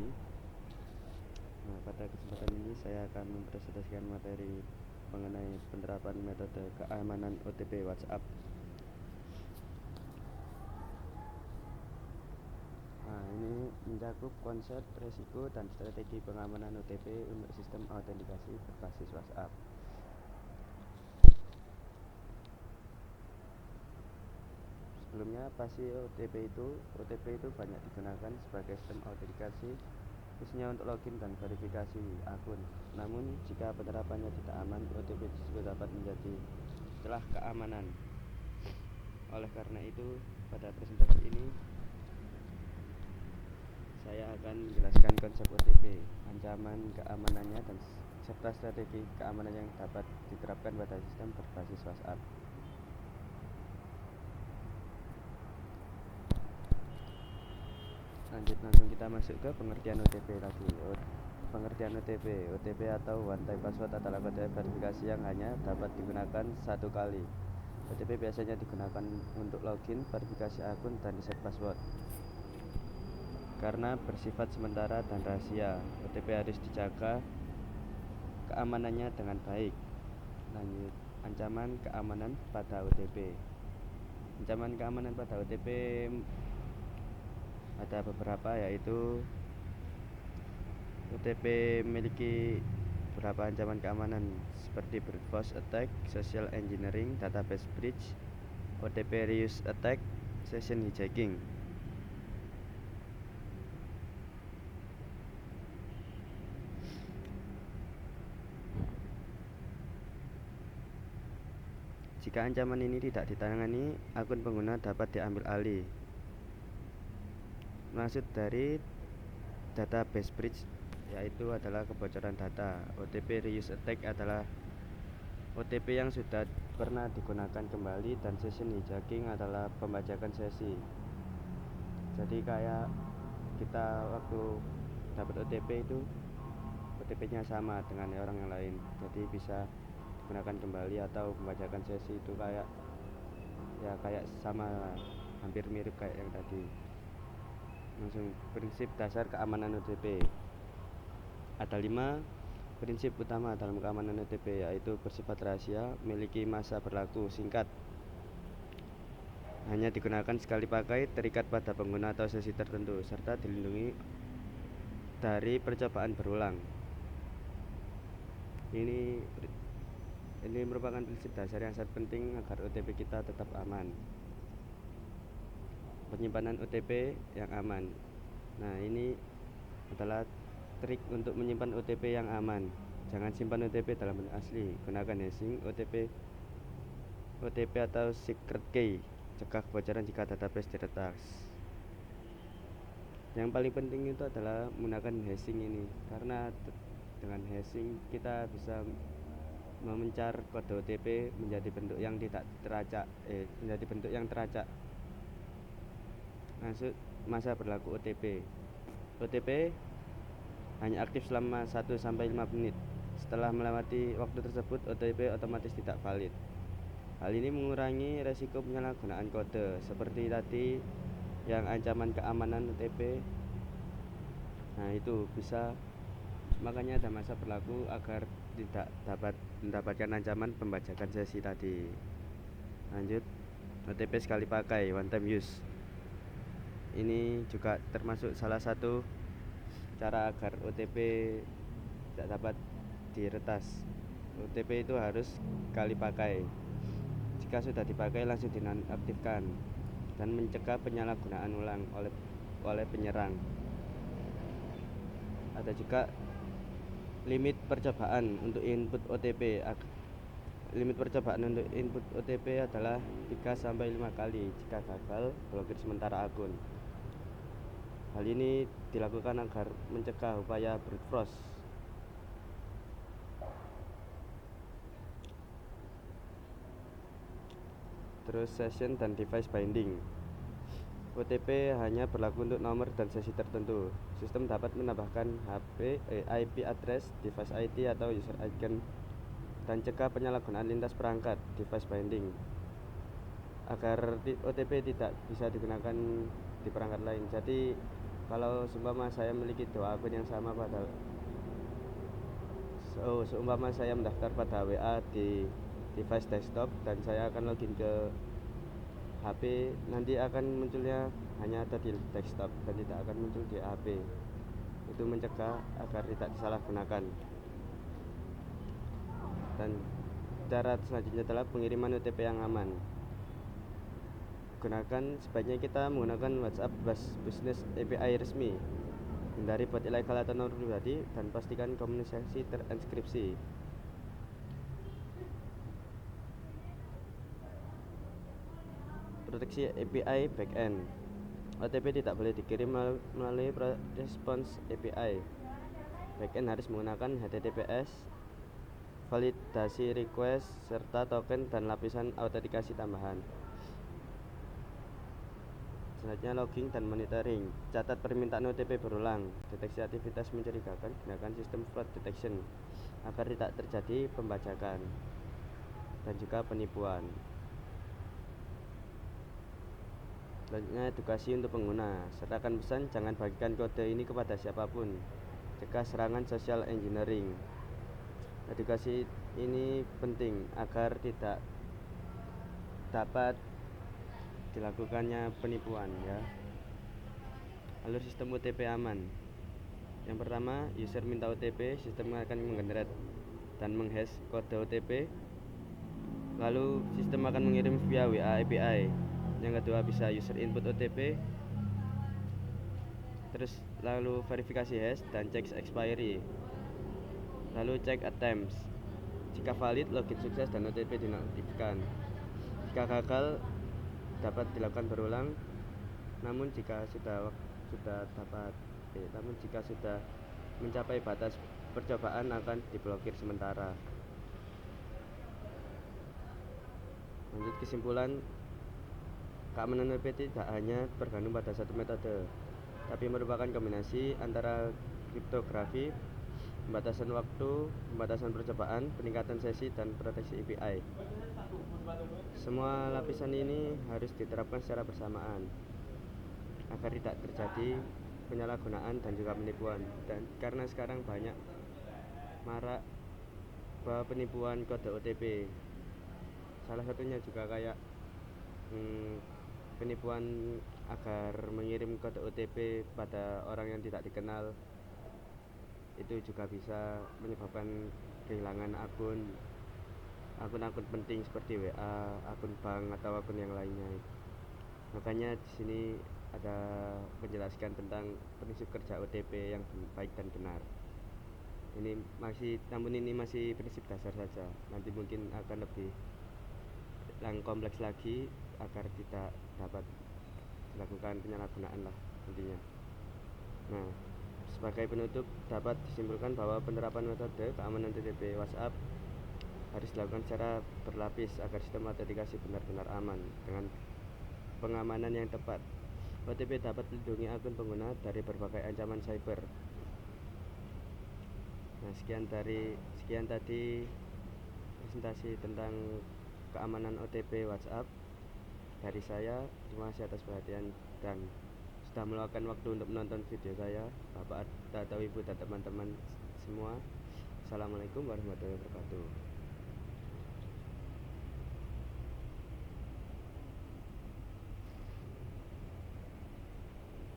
autentikasi. Nah, pada kesempatan ini saya akan mempresentasikan materi mengenai penerapan metode keamanan OTP WhatsApp. Nah, ini mencakup konsep, resiko, dan strategi pengamanan OTP untuk sistem autentikasi berbasis WhatsApp. Sebelumnya, pasti OTP itu banyak digunakan sebagai sistem autentikasi khususnya untuk login dan verifikasi akun. Namun, jika penerapannya tidak aman, OTP tersebut dapat menjadi celah keamanan. Oleh karena itu, pada presentasi ini saya akan menjelaskan konsep OTP, ancaman keamanannya, dan serta strategi keamanan yang dapat diterapkan pada sistem berbasis WhatsApp. Langsung kita masuk ke pengertian OTP lagi. Pengertian OTP atau one time password adalah kode verifikasi yang hanya dapat digunakan satu kali. OTP biasanya digunakan untuk login, verifikasi akun, dan reset password. Karena bersifat sementara dan rahasia, OTP harus dijaga keamanannya dengan baik. Lanjut, ancaman keamanan pada OTP. Ancaman keamanan pada OTP ada beberapa, yaitu OTP memiliki beberapa ancaman keamanan seperti brute force attack, social engineering, database breach, OTP reuse attack, session hijacking. Jika ancaman ini tidak ditangani, akun pengguna dapat diambil alih. Maksud dari database breach yaitu adalah kebocoran data. OTP reuse attack adalah OTP yang sudah pernah digunakan kembali, dan session hijacking adalah pembajakan sesi. Jadi kayak kita waktu dapat OTP itu OTP-nya sama dengan orang yang lain, jadi bisa digunakan kembali, atau pembajakan sesi itu kayak sama, hampir mirip kayak yang tadi. Langsung prinsip dasar keamanan OTP. Ada 5 prinsip utama dalam keamanan OTP, yaitu bersifat rahasia, memiliki masa berlaku singkat, hanya digunakan sekali pakai, terikat pada pengguna atau sesi tertentu, serta dilindungi dari percobaan berulang. Ini merupakan prinsip dasar yang sangat penting agar OTP kita tetap aman. Penyimpanan OTP yang aman. Nah, ini adalah trik untuk menyimpan OTP yang aman. Jangan simpan OTP dalam bentuk asli. Gunakan hashing OTP atau secret key. Cegah kebocoran jika database diretas. Yang paling penting itu adalah menggunakan hashing ini, karena dengan hashing kita bisa memencar kode OTP menjadi bentuk yang tidak teracak, menjadi bentuk yang teracak. Masuk masa berlaku OTP. OTP hanya aktif selama 1-5 menit. Setelah melewati waktu tersebut, OTP otomatis tidak valid. Hal ini mengurangi resiko penyalahgunaan kode seperti tadi yang ancaman keamanan OTP. Nah, itu bisa, makanya ada masa berlaku agar tidak dapat mendapatkan ancaman pembajakan sesi tadi. Lanjut, OTP sekali pakai, one time use. Ini juga termasuk salah satu cara agar OTP tidak dapat diretas. OTP itu harus sekali pakai. Jika sudah dipakai, langsung dinonaktifkan dan mencegah penyalahgunaan ulang oleh penyerang. Ada juga limit percobaan untuk input OTP. Limit percobaan untuk input OTP adalah 3-5 kali. Jika gagal, blokir sementara akun. Hal ini dilakukan agar mencegah upaya brute force. Terus session dan device binding. OTP hanya berlaku untuk nomor dan sesi tertentu. Sistem dapat menambahkan IP address, device ID, atau user icon, dan cegah penyalahgunaan lintas perangkat, device binding, agar OTP tidak bisa digunakan di perangkat lain. Jadi Kalau seumpama saya memiliki dua akun yang sama pada seumpama saya mendaftar pada WA di device desktop dan saya akan login ke HP, nanti akan munculnya hanya ada di desktop dan tidak akan muncul di HP. Itu mencegah agar tidak disalahgunakan. Dan cara selanjutnya adalah pengiriman OTP yang aman. Sebaiknya kita menggunakan WhatsApp Business API resmi. Hindari bot ilegal atau nomor pribadi dan pastikan komunikasi terenkripsi. Proteksi API backend. OTP tidak boleh dikirim melalui response API. Backend harus menggunakan HTTPS, validasi request, serta token dan lapisan autentikasi tambahan. Selanjutnya logging dan monitoring. Catat permintaan OTP berulang. Deteksi aktivitas mencurigakan, gunakan sistem fraud detection agar tidak terjadi pembajakan dan juga penipuan. Selanjutnya edukasi untuk pengguna. Sertakan pesan, jangan bagikan kode ini kepada siapapun. Cegah serangan social engineering. Edukasi ini penting agar tidak dapat dilakukannya penipuan ya. Alur sistem OTP aman. Yang pertama, user minta OTP, sistem akan menggenerate dan menghash kode OTP. Lalu sistem akan mengirim via WA API. Yang kedua, bisa user input OTP. Terus lalu verifikasi hash dan cek expiry. Lalu cek attempts. Jika valid, login sukses dan OTP dinonaktifkan. Jika gagal, dapat dilakukan berulang. Namun jika sudah mencapai batas percobaan akan diblokir sementara. Lanjut kesimpulan, keamanan OTP tidak hanya bergantung pada satu metode, tapi merupakan kombinasi antara kriptografi, pembatasan waktu, pembatasan percobaan, peningkatan sesi, dan proteksi API. Semua lapisan ini harus diterapkan secara bersamaan agar tidak terjadi penyalahgunaan dan juga penipuan. Dan karena sekarang banyak marak penipuan kode OTP, salah satunya juga kayak penipuan agar mengirim kode OTP pada orang yang tidak dikenal. Itu juga bisa menyebabkan kehilangan akun penting seperti WA, akun bank atau akun yang lainnya. Makanya di sini ada menjelaskan tentang prinsip kerja OTP yang baik dan benar. Namun ini masih prinsip dasar saja. Nanti mungkin akan lebih kompleks lagi agar tidak dapat dilakukan penyalahgunaan lah intinya. Nah, sebagai penutup dapat disimpulkan bahwa penerapan metode keamanan OTP WhatsApp harus dilakukan secara berlapis agar sistem autentikasi benar-benar aman. Dengan pengamanan yang tepat, OTP dapat melindungi akun pengguna dari berbagai ancaman cyber. Nah, sekian tadi presentasi tentang keamanan OTP WhatsApp dari saya. Terima kasih atas perhatian dan sudah meluangkan waktu untuk menonton video saya, Bapak atau Ibu dan teman-teman semua. Assalamualaikum warahmatullahi wabarakatuh.